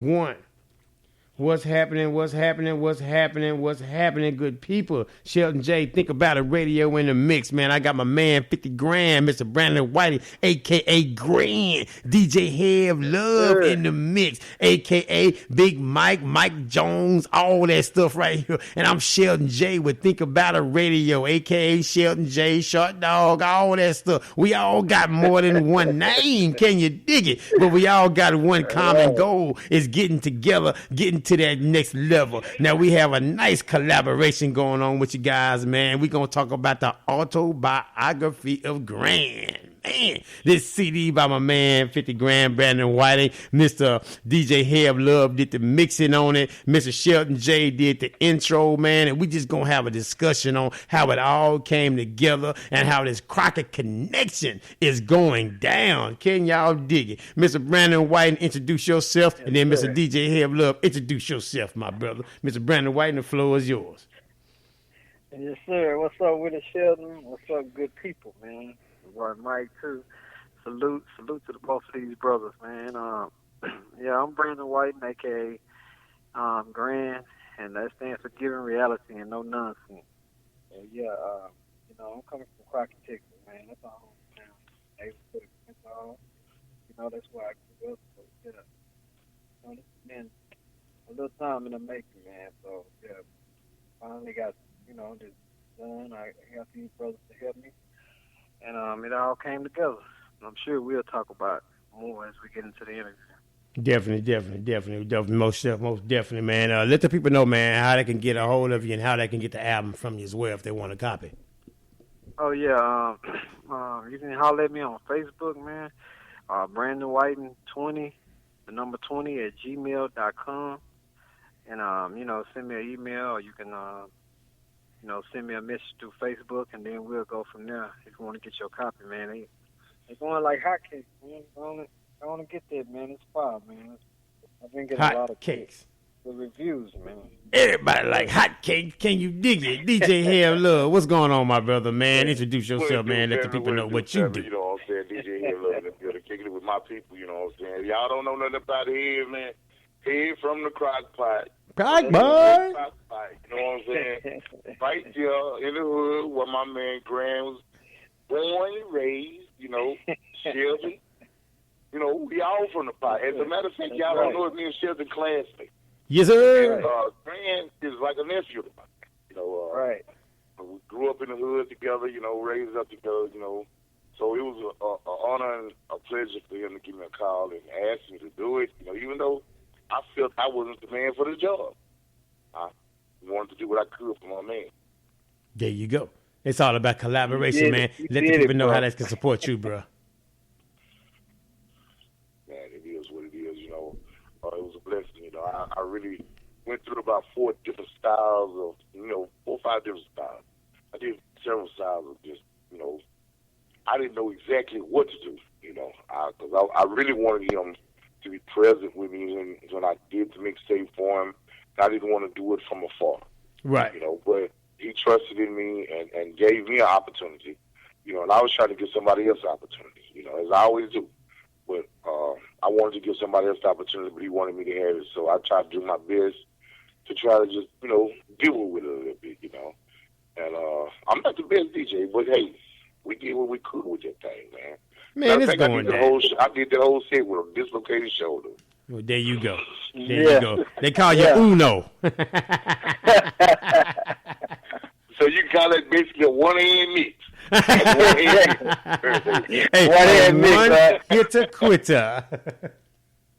One. What's happening? What's happening? What's happening? What's happening, good people? Shelton J, think about it, radio in the mix, man. I got my man 50 grand, Mr. Brandon Whitting, a.k.a. Grand, DJ Heav Luv in the mix, a.k.a. Big Mike, Mike Jones, all that stuff right here. And I'm Shelton J with Think About It Radio, a.k.a. Shelton J, Short Dog, all that stuff. We all got more than one name, can you dig it? But we all got one common goal, is getting together, getting to that next level. Now we have a nice collaboration going on with you guys, man. We're going to talk about the Autobiography of G.R.A.N. Man, this CD by my man 50 grand Brandon Whitting, Mr. DJ Heav Luv did the mixing on it, Mr. Shelton J did the intro, man, and we just gonna have a discussion on how it all came together and how this Crockett Connection is going down. Can y'all dig it? Mr. Brandon Whitting, introduce yourself, and then Mr. DJ Heav Luv, introduce yourself, my brother. Mr. Brandon Whitting, the floor is yours. Yes, sir. What's up with it, Sheldon? What's up, good people, man? Right, Mike too. Salute to the both of these brothers, man. Yeah, I'm Brandon Whitting, aka G.R.A.N, and that stands for Giving Reality and No Nonsense. So yeah, I'm coming from Crockett, Texas, man. That's our hometown. That's all. That's where I grew up. So yeah, it's been a little time in the making, man. So yeah, finally got this done. I got these brothers to help me. And it all came together. I'm sure we'll talk about it more as we get into the interview. Definitely. Most definitely, man. Let the people know, man, how they can get a hold of you and how they can get the album from you as well if they want a copy. Oh, yeah. You can holler at me on Facebook, man. Brandon Whiting 20, the number 20 at gmail.com. And, send me an email, or you can send me a message through Facebook, and then we'll go from there. If you want to get your copy, man, they going like hotcakes, man. I want to get that, man. It's fire, man. I've been getting a lot of cakes. The reviews, man. Everybody like hot cakes. Can you dig it? DJ Heav Luv, what's going on, my brother, man? Introduce yourself, man. Let the people know what you do. You know what I'm saying? DJ Heav Luv in the building, kicking it with my people, you know what I'm saying? Y'all don't know nothing about Heav, man. Heav from the crock pot. Crock pot. You know what I'm saying? Right there in the hood where my man G.R.A.N was born and raised, Shelton. We all from the pot. As a matter of fact, y'all don't know if me and Shelton classmates. Yes, sir. And G.R.A.N is like a nephew of mine. Right. We grew up in the hood together, raised up together, So it was an honor and a pleasure for him to give me a call and ask me to do it, even though I felt I wasn't the man for the job. I wanted to do what I could for my man. There you go. It's all about collaboration, man. Let the people know how they can support you, bro. Man, it is what it is, It was a blessing, I really went through about 4 different styles of, 4 or 5 different styles. I did several styles of just, I didn't know exactly what to do, because I really wanted him to be present with me when I did the mixtape for him. I didn't want to do it from afar. Right. But he trusted in me and gave me an opportunity, and I was trying to give somebody else an opportunity, as I always do. But I wanted to give somebody else the opportunity, but he wanted me to have it. So I tried to do my best to try to just, deal with it a little bit, And I'm not the best DJ, but hey, we did what we could with that thing, man. Man, it's going down. I did the whole set with a dislocated shoulder. Well, there you go. You go. They call you Uno. So you call it basically a one-hand mix. One hitter quitter.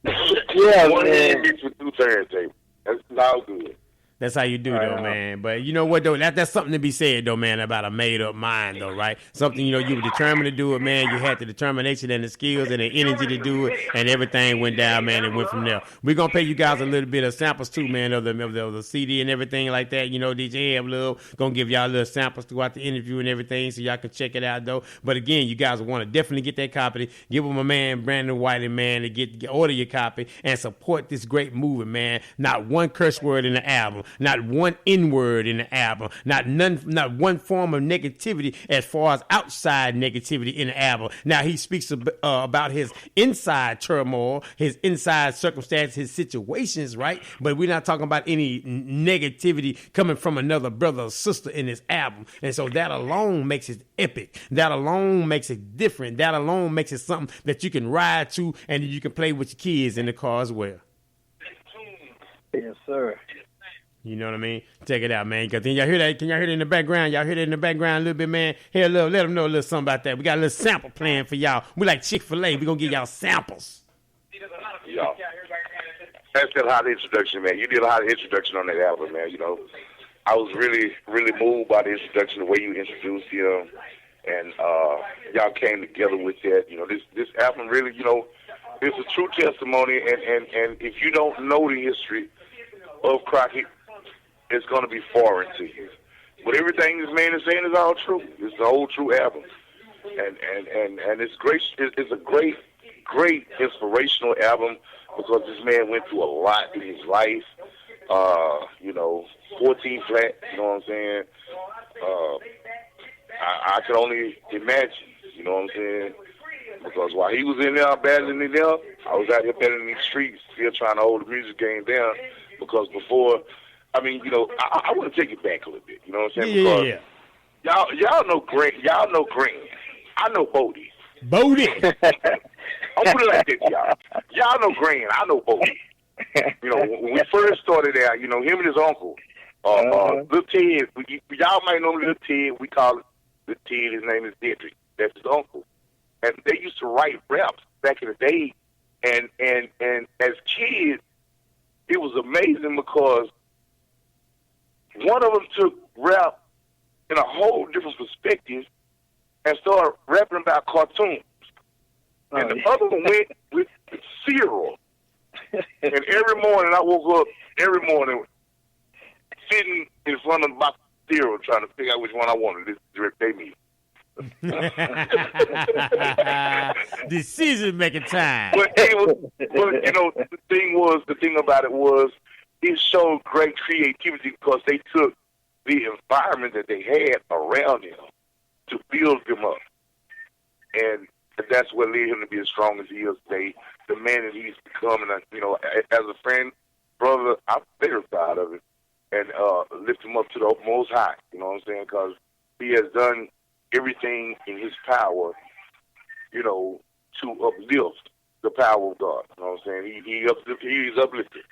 One-hand mix with 2 turntables. That's all good. That's how you do, though, man. But you know what, though? That's something to be said, though, man, about a made-up mind, though, right? Something, you were determined to do it, man. You had the determination and the skills and the energy to do it, and everything went down, man, and went from there. We're going to pay you guys a little bit of samples, too, man, of the CD and everything like that. DJ Hev Luv going to give y'all little samples throughout the interview and everything, so y'all can check it out, though. But, again, you guys want to definitely get that copy. Give them a man, Brandon Whitting, man, to order your copy and support this great movie, man. Not one curse word in the album. Not one N-word in the album. Not one form of negativity as far as outside negativity in the album. Now, he speaks about his inside turmoil, his inside circumstances, his situations, right? But we're not talking about any negativity coming from another brother or sister in this album. And so that alone makes it epic. That alone makes it different. That alone makes it something that you can ride to and you can play with your kids in the car as well. Yes, sir. You know what I mean? Check it out, man. Cause y'all hear that? Can y'all hear it in the background? Y'all hear that in the background a little bit, man? Here, let them know a little something about that. We got a little sample playing for y'all. We like Chick-fil-A. We gonna give y'all samples. Yeah. That's that hot introduction, man. You did a hot introduction on that album, man. You know, I was really, really moved by the introduction, the way you introduced him, and y'all came together with that. You know, this album really, you know, it's a true testimony, and if you don't know the history of Crockett, it's going to be foreign to you. But everything this man is saying is all true. It's the whole true album, and it's great. It's a great inspirational album because this man went through a lot in his life. You know, 14 flat. You know what I'm saying? I can only imagine. You know what I'm saying? Because while he was in there battling in there, I was out here battling in the streets, still trying to hold the music game down. Because before, I mean, you know, I want to take it back a little bit. You know what I'm saying? Yeah. Because y'all know Grant. Y'all know Grant. I know Bodie. Bodie. I'll put it like this, y'all. Y'all know Grant. I know Bodie. You know, when we first started out, you know, him and his uncle, Little Ted. Y'all might know Little Ted. We call it Little Ted. His name is Dedrick. That's his uncle. And they used to write raps back in the day. And as kids, it was amazing because one of them took rap in a whole different perspective and started rapping about cartoons. And the other one went with cereal. And every morning I woke up, sitting in front of the box of cereal trying to figure out which one I wanted to direct they me. Decision making time. But you know, the thing about it was, it showed great creativity because they took the environment that they had around him to build him up, and that's what led him to be as strong as he is today. The man that he's becoming, you know, as a friend, brother, I'm very proud of him and lift him up to the most high. You know what I'm saying? Because he has done everything in his power, you know, to uplift the power of God. You know what I'm saying? He's uplifted.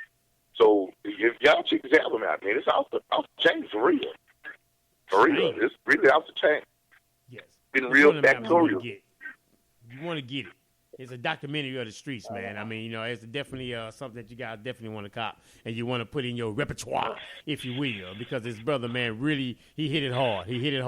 So if y'all check this album out, man, it's off the chain for real. For real. It's really off the chain. Yes. Been real factorial. You want to get it. It's a documentary of the streets, man. I mean, you know, it's definitely something that you guys definitely want to cop and you want to put in your repertoire, if you will, because this brother, man, really, he hit it hard. He hit it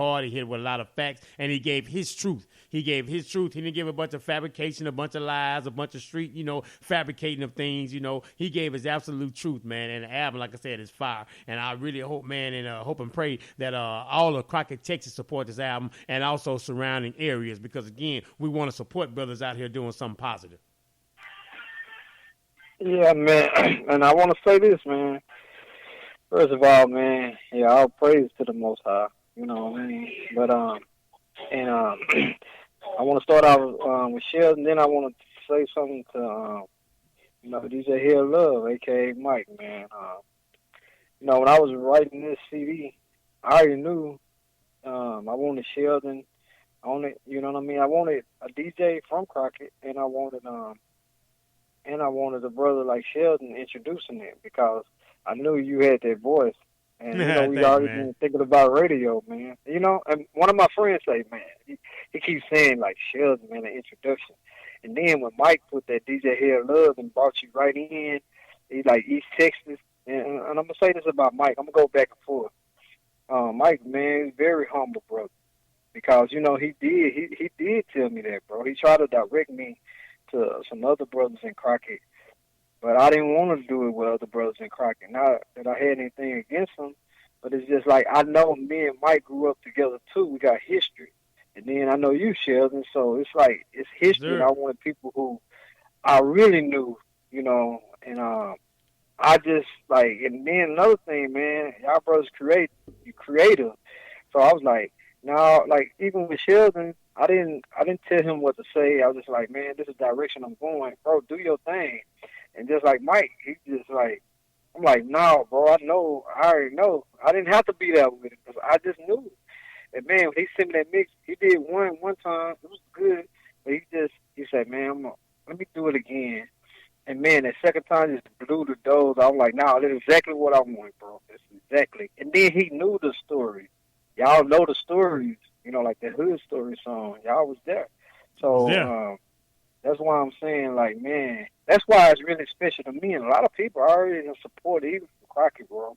with a lot of facts, and he gave his truth. He didn't give a bunch of fabrication, a bunch of lies, a bunch of street, you know, fabricating of things, you know. He gave his absolute truth, man, and the album, like I said, is fire. And I really hope, man, and hope and pray that all of Crockett, Texas support this album and also surrounding areas because, again, we want to support brothers out here doing something positive. Yeah, man, and I want to say this, man. First of all, man, yeah, all praise to the Most High, you know what I mean? But, I want to start out with Shelton, then I want to say something to, you know, DJ Heav Luv, a.k.a. Mike, man. You know, when I was writing this CD, I already knew I wanted Shelton. You know what I mean? I wanted a DJ from Crockett, and I wanted a brother like Shelton introducing it because I knew you had that voice. And, you know, we already been thinking about radio, man. You know, and one of my friends say, man, he keeps saying, like, Shelton, man, the introduction. And then when Mike put that DJ Heav Luv and brought you right in, he's like East Texas. And I'm going to say this about Mike. I'm going to go back and forth. Mike, man, he's very humble, brother. Because, you know, he did tell me that, bro. He tried to direct me to some other brothers in Crockett. But I didn't want to do it with other brothers in Crockett. Not that I had anything against them, but it's just like I know me and Mike grew up together too. We got history. And then I know you, Sheldon, so it's like it's history. And I wanted people who I really knew, you know, and I I just like, and then another thing, man, y'all brothers creative. So I was like, no, like even with Sheldon, I didn't tell him what to say. I was just like, man, this is the direction I'm going, bro. Do your thing. And just like Mike, he just like, I'm like, no, bro, I already know. I didn't have to be that with it because I just knew. And man, when he sent me that mix, he did one time. It was good, but he said, man, let me do it again. And man, that second time just blew the doors. I'm like, nah, that's exactly what I want, bro. That's exactly. And then he knew the story. Y'all know the stories, like the Hood Story song. Y'all was there. So that's why I'm saying, like, man, that's why it's really special to me. And a lot of people are already in support, even from Crockett, bro.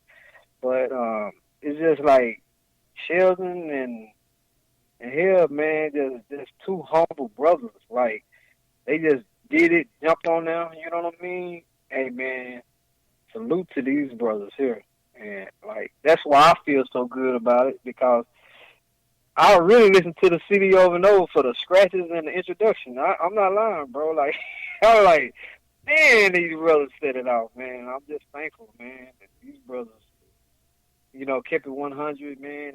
But it's just like Sheldon and Hev, man, just two humble brothers. Like, they just did it, jumped on them, you know what I mean? Hey, man, salute to these brothers here. And, like, that's why I feel so good about it, because I really listen to the CD over and over for the scratches and the introduction. I'm not lying, bro. Like, I was like, man, these brothers set it out, man. I'm just thankful, man, that these brothers, kept it 100, man,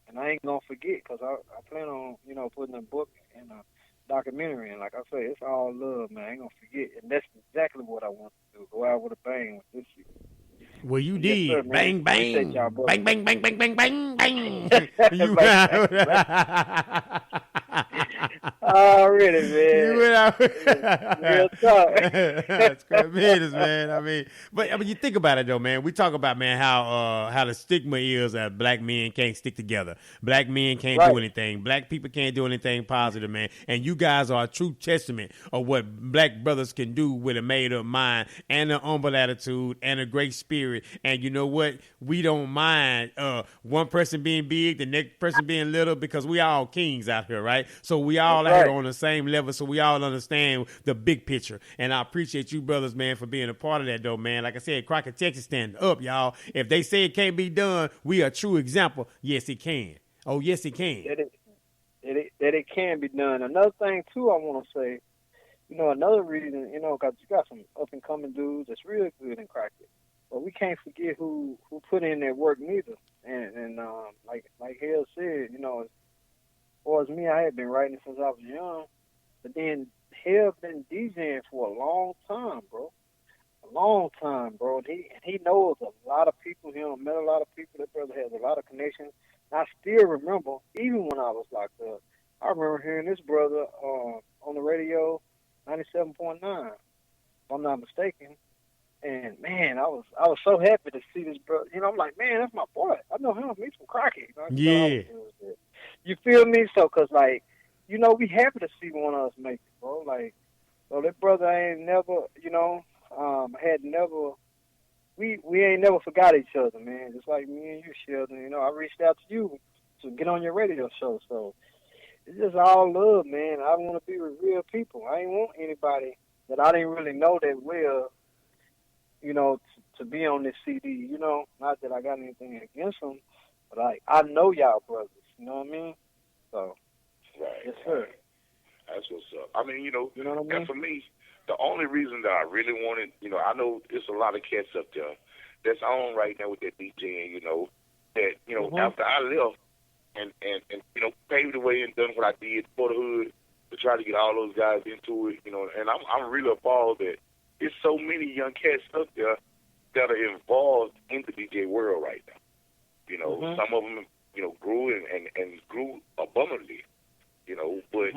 and I ain't gonna forget, because I plan on, putting a book and a documentary, and like I say, it's all love, man. I ain't gonna forget, and that's exactly what I want to do. Go out with a bang with this shit. Well, you Yes, did. sir, Bang, bang. y'all, Bang, bang, bang, bang, bang, bang, bang. You bang, out. already, man. You went out. Real talk. That's tremendous, man. I mean, you think about it though, man. We talk about, man, how the stigma is that black men can't stick together. Black men can't do anything. Black people can't do anything positive, man. And you guys are a true testament of what black brothers can do with a made up mind and an humble attitude and a great spirit. And you know what? We don't mind one person being big, the next person being little, because we all kings out here, right? So we all out here on the same level, so we all understand the big picture. And I appreciate you brothers, man, for being a part of that, though, man. Like I said, Crockett, Texas, stand up, y'all. If they say it can't be done, we are a true example. Yes, it can. Oh, yes, it can. That it can be done. Another thing, too, I want to say, another reason, because you got some up-and-coming dudes that's real good in Crockett. But we can't forget who put in that work neither. And like Hale said, as far as me, I had been writing since I was young. But then Hale been DJing for a long time, bro. A long time, bro. And he knows a lot of people. He done met a lot of people. That brother has a lot of connections. And I still remember, even when I was locked up, I remember hearing this brother on the radio, 97.9, if I'm not mistaken. And man, I was so happy to see this brother. I'm like, man, that's my boy. I know him. He's from Crockett. Yeah. You feel me? So, cause like, we happy to see one of us make it, bro. Like, so that brother ain't never, had never. We ain't never forgot each other, man. Just like me and you, Sheldon. I reached out to you to get on your radio show. So it's just all love, man. I want to be with real people. I ain't want anybody that I didn't really know that well, to be on this CD, not that I got anything against them, but I know y'all brothers, you know what I mean? So, yes, sir. That's what's up. I mean, know what I mean? and for me, the only reason that I really wanted, I know there's a lot of cats up there that's on right now with that DJing, that, after I left and paved the way and done what I did for the hood to try to get all those guys into it, and I'm really appalled that there's so many young cats up there that are involved in the DJ world right now. Some of them, grew and grew abundantly, but,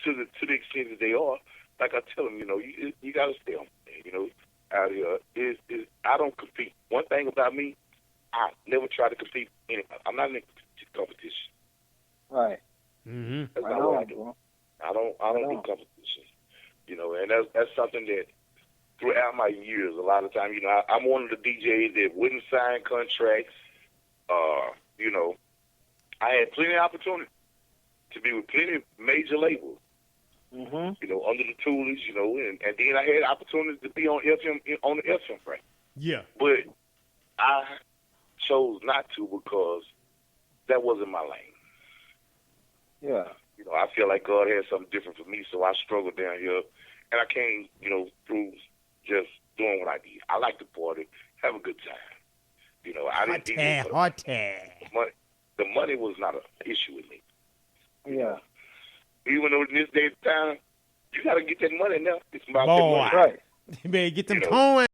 to the extent that they are, like I tell them, you got to stay on, out here. I don't compete. One thing about me, I never try to compete with anybody. I'm not in competition. Right. Mm-hmm. That's not what I do. I don't do competition. And that's something that throughout my years, a lot of times, I'm one of the DJs that wouldn't sign contracts. I had plenty of opportunity to be with plenty of major labels. Mm-hmm. Under the Toolies, and then I had opportunities to be on the FM frame. Yeah. But I chose not to because that wasn't my lane. Yeah. I feel like God had something different for me, so I struggled down here. And I came, through just doing what I did. I like to party, have a good time. You know, I didn't need it. Hot The money was not an issue with me. Yeah. Even though in this day and time, you got to get that money now. It's about Boy. that money. Right. You better get them You know. coins.